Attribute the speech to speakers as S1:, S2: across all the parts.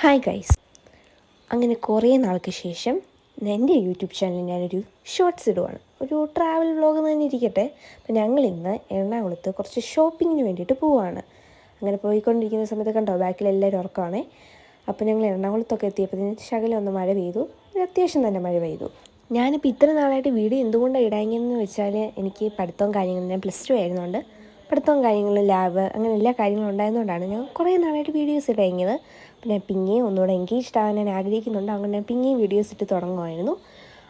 S1: Hi guys, അങ്ങനെ കുറേ നാൾക്ക് ശേഷം എൻ്റെ യൂട്യൂബ് ചാനലിൽ ഞാനൊരു ഷോർട്സ് ഇടുവാണ്. ഒരു ട്രാവൽ വ്ളോഗ് തന്നെ ഇരിക്കട്ടെ. അപ്പോൾ ഞങ്ങളിന്ന് എറണാകുളത്ത് കുറച്ച് ഷോപ്പിങ്ങിന് വേണ്ടിയിട്ട് പോവുകയാണ്. അങ്ങനെ പോയിക്കൊണ്ടിരിക്കുന്ന സമയത്ത് കണ്ടോ, ബാക്കിൽ എല്ലാവരും ഉറക്കമാണേ. അപ്പോൾ ഞങ്ങൾ എറണാകുളത്തൊക്കെ എത്തിയപ്പോൾ ശകലം ഒന്ന് മഴ പെയ്തു. അത്യാവശ്യം തന്നെ മഴ പെയ്തു. ഞാനിപ്പോൾ ഇത്ര നാളായിട്ട് വീഡിയോ എന്തുകൊണ്ടാണ് ഇടാങ്ങെന്ന് വെച്ചാൽ, എനിക്ക് പഠിത്തവും കാര്യങ്ങളും, ഞാൻ +2 ആയിരുന്നുകൊണ്ട് പഠിത്തവും കാര്യങ്ങളും ലാബ് അങ്ങനെ എല്ലാ കാര്യങ്ങളും ഉണ്ടായതുകൊണ്ടാണ് ഞാൻ കുറേ നാളായിട്ട് വീഡിയോസ് ഇടാങ്ങിയത്. അപ്പോൾ ഞാൻ പിന്നെയും ഒന്നുകൂടെ എൻഗേജ്ഡ് ആവാൻ ഞാൻ ആഗ്രഹിക്കുന്നുണ്ട്. അങ്ങനെ ഞാൻ പിന്നെയും വീഡിയോസ് ഇട്ട് തുടങ്ങുമായിരുന്നു.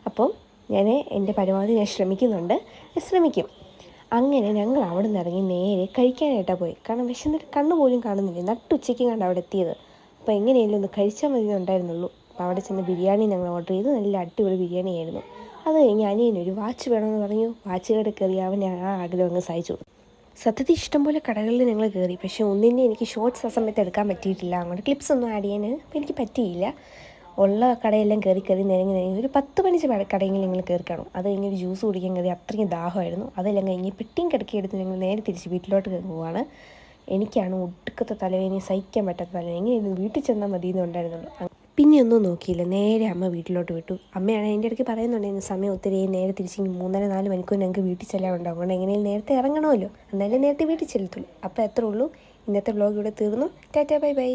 S1: അപ്പം ഞാൻ എൻ്റെ പരമാവധി ഞാൻ ശ്രമിക്കും. അങ്ങനെ ഞങ്ങൾ അവിടെ നിന്ന് ഇറങ്ങി നേരെ കഴിക്കാനായിട്ടാണ് പോയി. കാരണം വിശന്നിട്ട് കണ്ണുപോലും കാണുന്നില്ല. നട്ടുച്ചയ്ക്ക് കണ്ട് അവിടെ എത്തിയത്. അപ്പോൾ എങ്ങനെയെങ്കിലും ഒന്ന് കഴിച്ചാൽ മതി ഉണ്ടായിരുന്നുള്ളൂ. അപ്പോൾ അവിടെ ചെന്ന് ബിരിയാണി ഞങ്ങൾ ഓർഡർ ചെയ്തു. നല്ല അടിപൊളി ബിരിയാണി ആയിരുന്നു. അത് കഴിഞ്ഞ് അനിയനൊരു വാച്ച് വേണമെന്ന് പറഞ്ഞു. വാച്ച് കടയിൽ കയറി അവൻ ആ ആഗ്രഹം അങ്ങ് സഹിച്ചു. സത്യത്തിൽ ഇഷ്ടംപോലെ കടകളിൽ ഞങ്ങൾ കയറി, പക്ഷേ ഒന്നിൻ്റെ എനിക്ക് ഷോർട്സ് ആ സമയത്ത് എടുക്കാൻ പറ്റിയിട്ടില്ല. അങ്ങോട്ട് ക്ലിപ്സ് ഒന്നും ആഡ് ചെയ്യാൻ എനിക്ക് പറ്റിയില്ല. ഉള്ള കടയെല്ലാം കയറി നിരങ്ങി ഒരു 10 മണിച്ച് കടയെങ്കിലും ഞങ്ങൾ കയറി കാണും. അത് കഴിഞ്ഞ് ഒരു ജ്യൂസ് കുടിക്കാൻ കയറി. അത്രയും ദാഹമായിരുന്നു. അതെല്ലാം കഴിഞ്ഞ് പെട്ടിയും കിടക്കിയെടുത്ത് ഞങ്ങൾ നേരെ തിരിച്ച് വീട്ടിലോട്ട് പോവുകയാണ്. എനിക്കാണ് ഒടുക്കത്തെ തലവേദന, സഹിക്കാൻ പറ്റാത്ത തലവേദന. എങ്ങനെയായിരുന്നു വീട്ടിൽ ചെന്നാൽ മതി എന്നുണ്ടായിരുന്നുള്ളൂ. പിന്നെ ഒന്നും നോക്കിയില്ല, നേരെ അമ്മ വീട്ടിലോട്ട് വിട്ടു. അമ്മയാണ് എൻ്റെ ഇടയ്ക്ക് പറയുന്നുണ്ടായിരുന്നു, സമയം ഒത്തിരി നേരെ തിരിച്ച് 3-4 മണിക്കൂർ ഞങ്ങൾക്ക് വീട്ടിൽ ചെല്ലാനുണ്ടാവും. അതുകൊണ്ട് എങ്ങനെയും നേരത്തെ ഇറങ്ങണമല്ലോ, എന്നാലും നേരത്തെ വീട്ടിൽ ചെല്ലത്തുള്ളൂ. അപ്പോൾ എത്ര ഉള്ളൂ, ഇന്നത്തെ വ്ളോഗ് ഇവിടെ തീർന്നു. Tata, bye bye.